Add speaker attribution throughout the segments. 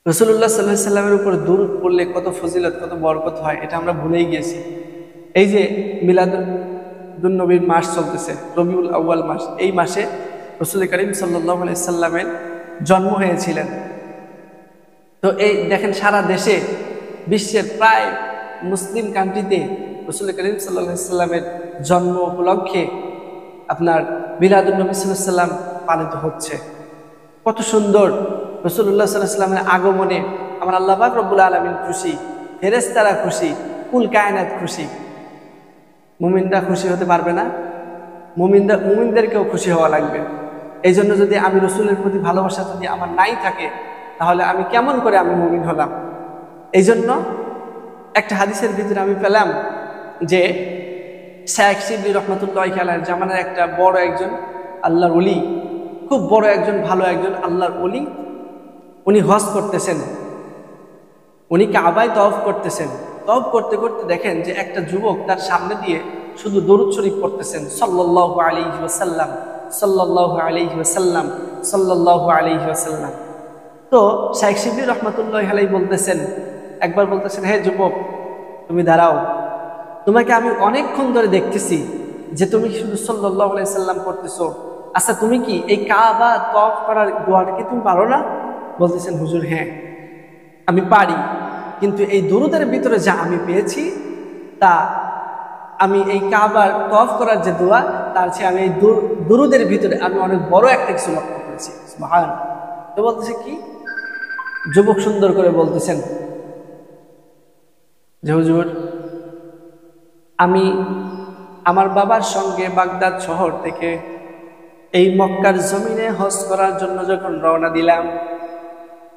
Speaker 1: রাসূলুল্লাহ সাল্লাল্লাহু আলাইহি সাল্লামের উপর দুরূদ পড়লে কত ফজিলত, কত বরকত হয়, এটা আমরা ভুলেই গেছি। এই যে মিলাদুন নবীর মাস চলতেছে, রবিউল আউয়াল মাস, এই মাসে রাসূল করিম সাল্লাল্লাহু আলাইহি সাল্লামের জন্ম হয়েছিলেন। তো এই দেখেন, সারা দেশে, বিশ্বের প্রায় মুসলিম কান্ট্রিতে রাসূল করিম সাল্লাল্লাহু আলাইহি সাল্লামের জন্ম উপলক্ষে আপনার মিলাদুন নবী সাল্লাল্লাহু আলাইহি সাল্লাম পালিত হচ্ছে। কত সুন্দর! রাসূলুল্লাহ সাল্লাল্লাহু আলাইহি সাল্লামের আগমনে আমার আল্লাহ পাক রব্বুল আলামিন খুশি, ফেরেশতারা খুশি, কুল কায়নাত খুশি। মুমিনরা খুশি হতে পারবে না? মুমিনদেরকেও খুশি হওয়া লাগবে। এই জন্য যদি আমি রসুলের প্রতি ভালোবাসা যদি আমার নাই থাকে, তাহলে আমি কেমন করে আমি মুমিন হলাম? এই জন্য একটা হাদিসের ভিতরে আমি পেলাম যে শাইখ শিবলি রহমাতুল্লাহি আলাইহির জামানার একটা বড় একজন আল্লাহর ওলি, খুব বড় একজন ভালো একজন আল্লাহর ওলি, উনি হজ করতেছেন, উনি কাবায় তওয়াফ করতেছেন। তওয়াফ করতে করতে দেখেন যে একটা যুবক তার সামনে দিয়ে শুধু দরুদ শরীফ পড়তেছেন, সাল্লাল্লাহু আলাইহি ওয়াসাল্লাম, সাল্লাল্লাহু আলাইহি ওয়াসাল্লাম, সাল্লাল্লাহু আলাইহি ওয়াসাল্লাম। তো শাইখ শিবলি রহমাতুল্লাহি আলাইহি বলতেছেন, একবার বলতেছেন, হে যুবক, তুমি দাঁড়াও, তোমাকে আমি অনেকক্ষণ ধরে দেখতেছি যে তুমি শুধু সাল্লাল্লাহু আলাইহি সাল্লাম করতেছো। আচ্ছা, তুমি কি এই কাবা তওয়াফ করার দোয়াটা কি তুমি পারো না? বলতেছেন, হুজুর হ্যাঁ আমি পারি, কিন্তু এই দরুদের ভিতরে যা আমি পেয়েছি, তা আমি এই কাবার তওয়াফ করার যে দোয়া, তার চেয়ে আমি এই দরুদের ভিতরে আমি অনেক বড় একটা কিছু লক্ষ্য করেছি। সুবহানাল্লাহ। তো বলতেছে কি? যুবক সুন্দর করে বলতেছেন যে হুজুর, আমি আমার বাবার সঙ্গে বাগদাদ শহর থেকে এই মক্কার জমিনে হজ করার জন্য যখন রওনা দিলাম,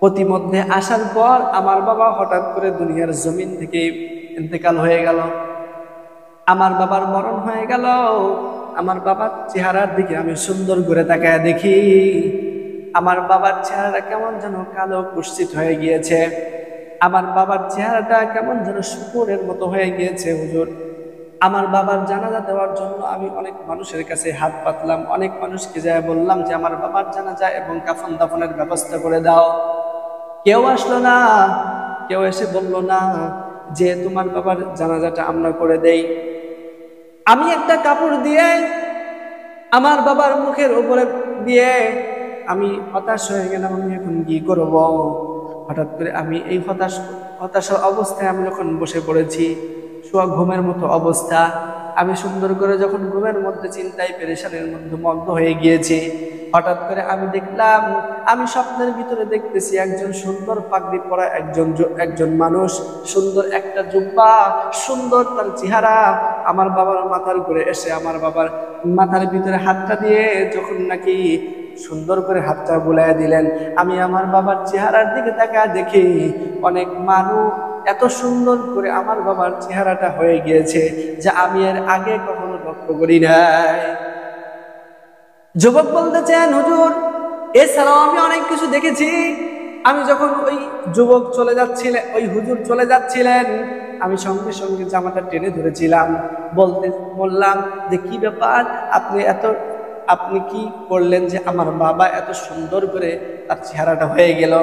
Speaker 1: প্রতিমধ্যে আসার পর আমার বাবা হঠাৎ করে দুনিয়ার জমিন থেকে ইন্তেকাল হয়ে গেল। আমার বাবার মরণ হয়ে গেল। আমার বাবার চেহারার দিকে আমি সুন্দর করে তাকায় দেখি, আমার বাবার চেহারাটা কেমন যেন কালো কুৎসিত হয়ে গিয়েছে। আমার বাবার চেহারাটা কেমন যেন শুকুরের মতো হয়ে গিয়েছে। হুজুর, আমার বাবার জানাজা দেওয়ার জন্য আমি অনেক মানুষের কাছে হাত পাতলাম, অনেক মানুষকে যায় বললাম যে আমার বাবার জানাজা এবং কাফন দাফনের ব্যবস্থা করে দাও। কেউ আসলো না, কেউ এসে বলল না যে তোমার বাবার জানাজাটা আমরা করে দেই। আমি একটা কাপড় দিয়ে আমার বাবার মুখের উপরে দিয়ে আমি হতাশ হয়ে গেলাম, আমি এখন কি করব? হঠাৎ করে আমি এই হতাশার অবস্থায় আমি যখন বসে পড়েছি, শোয়া ঘুমের মতো অবস্থা, আমি সুন্দর করে যখন ঘুমের মধ্যে চিন্তায় পেরেশানের মধ্যে মগ্ন হয়ে গিয়েছি, হঠাৎ করে আমি দেখলাম, আমি স্বপ্নের ভিতরে দেখতেছি একজন সুন্দর পাগড়ি পরা একজন মানুষ, সুন্দর একটা জুব্বা, সুন্দর তার চেহারা, আমার বাবার মাথার উপরে এসে আমার বাবার মাথার ভিতরে হাতটা দিয়ে যখন নাকি সুন্দর করে হাতটা বুলাইয়া দিলেন, আমি আমার বাবার চেহারার দিকে তাকায় দেখি অনেক মানুষ এত সুন্দর করে আমার বাবার চেহারাটা হয়ে গিয়েছে যা আমি এর আগে কখনো লক্ষ্য করি নাই। যুবক বলতেছেন, হুজুর, এছাড়াও আমি অনেক কিছু দেখেছি। আমি যখন ওই যুবক চলে যাচ্ছিলেন, ওই হুজুর চলে যাচ্ছিলেন, আমি সঙ্গে সঙ্গে জামাটা টেনে ধরেছিলাম, বললাম যে কি ব্যাপার, আপনি কি করলেন যে আমার বাবা এত সুন্দর করে তার চেহারাটা হয়ে গেল?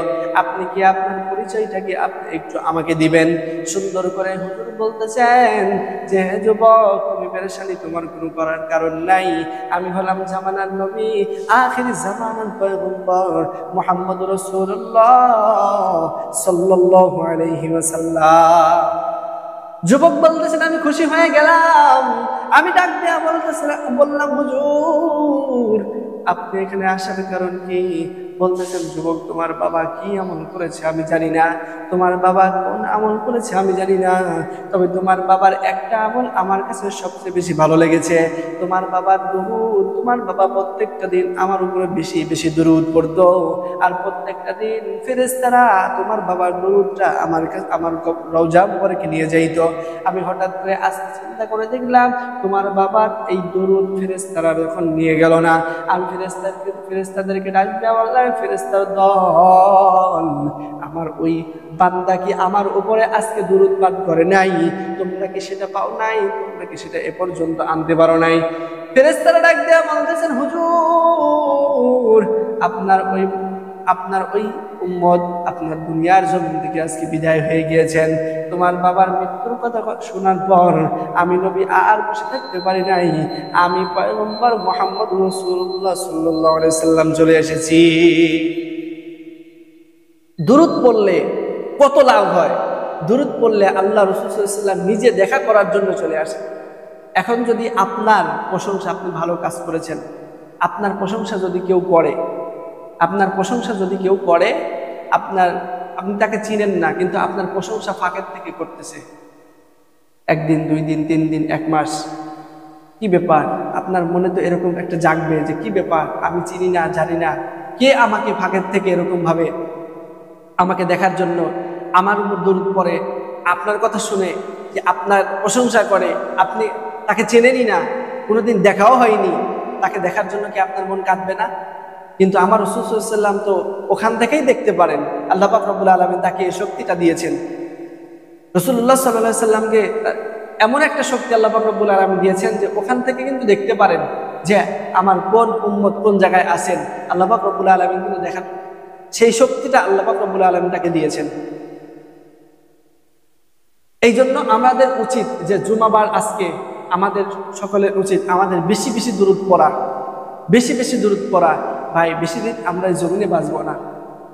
Speaker 1: আপনি কি আপনার পরিচয়টা কি আপনি একটু আমাকে দিবেন? সুন্দর করে হুজুর বলতেছেন যে হে যুবক, তুমি পেরেশানি তোমার কোনো করার কারণ নাই। আমি হলাম জামানার নবী, আখির জামানার পয়গম্বর মুহাম্মদুর রাসূলুল্লাহ সাল্লাল্লাহু আলাইহি ওয়াসাল্লাম। যুবক বলতেছেন, আমি খুশি হয়ে গেলাম। আমি ডাক দিয়া বললাম, হুজুর, আপনি এখানে আসার কারণ কি? বলতেছেন, যুবক, তোমার বাবা কি আমল করেছে আমি জানি না, তোমার বাবা কোন আমল করেছে আমি জানি না, তবে তোমার বাবার একটা আমল আমার কাছে সবচেয়ে বেশি ভালো লেগেছে। তোমার বাবার দুরূদ, তোমার বাবা প্রত্যেকটা দিন আমার উপরে বেশি বেশি দুরূদ পড়তো, আর প্রত্যেকটা দিন ফেরেশতারা তোমার বাবার দুরূদটা আমার রওজা মুবারকে নিয়ে যাইতো। আমি হঠাৎ করে আজকে চিন্তা করে দেখলাম, তোমার বাবার এই দুরূদ ফেরেশতারা যখন নিয়ে গেল না, আমি ফেরেশতাদেরকে ডাক দেওয়া, বললাম, ফেরেশতার দল, আমার ওই বান্দা কি আমার উপরে আজকে দুরূদ পাঠ করে নাই? তোমরা কি সেটা পাও নাই? তোমরা কি সেটা এ পর্যন্ত আনতে পারো নাই? ফেরেশতারা ডাক দেওয়া বলতেছেন, হুজুর, আপনার ওই উম্মত আপনার দুনিয়ার জমিন থেকে আজকে বিদায় হয়ে গিয়েছেন। তোমার বাবার মৃত্যুর কথা শোনার পর আমি নবী আর বসে থাকতে পারি নাই, আমি পয়গম্বর মুহাম্মদ রাসূলুল্লাহ সাল্লাল্লাহু আলাইহি সাল্লাম চলে এসেছি। দুরূদ পড়লে কত লাভ হয়! দুরূদ পড়লে আল্লাহ রাসূল সাল্লাল্লাহু আলাইহি সাল্লাম নিজে দেখা করার জন্য চলে আসেন। এখন যদি আপনার প্রশংসা, আপনি ভালো কাজ করেছেন, আপনার প্রশংসা যদি কেউ করে, আপনি তাকে চিনেন না, কিন্তু আপনার প্রশংসা ফাঁকের থেকে করতেছে, একদিন, 2 দিন, 3 দিন, 1 মাস, কি ব্যাপার? আপনার মনে তো এরকম একটা জাগবে যে কি ব্যাপার, আমি চিনি না, জানি না, কে আমাকে ফাঁকের থেকে এরকম ভাবে আমাকে দেখার জন্য আমার উপর দরুদ পড়ে, আপনার কথা শুনে, যে আপনার প্রশংসা করে, আপনি তাকে চেনেনই না, কোনোদিন দেখাও হয়নি, তাকে দেখার জন্য কি আপনার মন কাঁদবে না? কিন্তু আমার রাসূল সাল্লাল্লাহু আলাইহি ওয়াসাল্লাম তো ওখান থেকেই দেখতে পারেন। আল্লাহ পাক রব্বুল আলামিন তাকে এই শক্তিটা দিয়েছেন। রাসূলুল্লাহ সাল্লাল্লাহু আলাইহি ওয়াসাল্লামকে এমন একটা শক্তি আল্লাহ পাক রব্বুল আলামিন দিয়েছেন যে ওখান থেকে কিন্তু দেখতে পারেন যে আমার কোন উম্মত কোন জায়গায় আছেন। আল্লাহ পাক রব্বুল আলামিন কিন্তু দেখান, সেই শক্তিটা আল্লাহ পাক রব্বুল আলামিন তাকে দিয়েছেন। এই জন্য আমাদের উচিত যে জুমাবার আজকে আমাদের সকলের উচিত আমাদের বেশি বেশি দুরূদ পড়া, বেশি বেশি দুরূদ পড়া। ভাই, বেশি দিন আমরা জমিনে বাঁচবো না।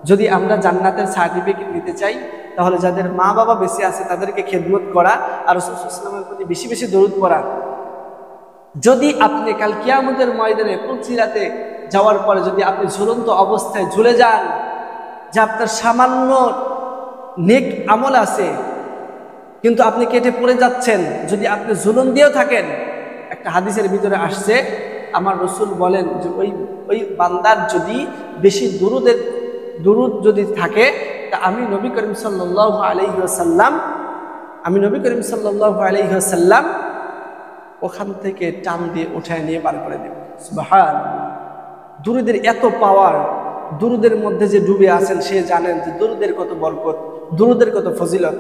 Speaker 1: যদি আমরা জান্নাতের সার্টিফিকেট নিতে চাই, তাহলে যাদের মা বাবা বেঁচে আছে তাদেরকে খেদমত করা আর রাসূল সাল্লাল্লাহু আলাইহি ওয়াসাল্লামের প্রতি বেশি বেশি দরুদ পড়া। যদি আপনি কাল কিয়ামতের ময়দানে পুলসিরাতে যাওয়ার পরে যদি আপনি ঝুলন্ত অবস্থায় ঝুলে যান, যে আপনার সামান্য নেক আমল আছে কিন্তু আপনি কেটে পড়ে যাচ্ছেন, যদি আপনি ঝুলন দিয়েও থাকেন, একটা হাদিসের ভিতরে আসছে, আমার রাসূল বলেন যে ওই বান্দার যদি বেশি দুরূদ যদি থাকে, তা আমি নবী করিম সাল্লাল্লাহু আলাইহি ওয়াসাল্লাম ওখান থেকে টান দিয়ে উঠায় নিয়ে বার করে দেব। সুবহানাল্লাহ! দুরূদের এত পাওয়ার, দুরূদের মধ্যে যে ডুবে আছেন সে জানেন যে দুরূদের কত বরকত, দুরূদের কত ফজিলত,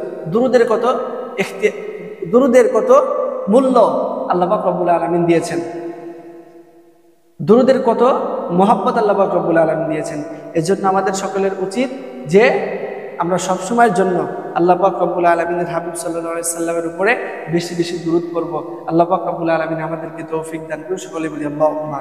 Speaker 1: দুরূদের কত মূল্য আল্লাহ পাক রব্বুল আলামিন দিয়েছেন, দুরূদের কত মহব্বত আল্লাহ পাক রব্বুল আলামিন দিয়েছেন। এজন্য আমাদের সকলের উচিত যে আমরা সবসময়ের জন্য আল্লাহ পাক রব্বুল আলামিনের হাবিব সাল্লাল্লাহু আলাইহি সাল্লামের উপরে বেশি বেশি দুরূদ পড়ব। আল্লাহ পাক রব্বুল আলামিন আমাদেরকে তৌফিক দান করুন। সকলে বলি আল্লাহুম্মা।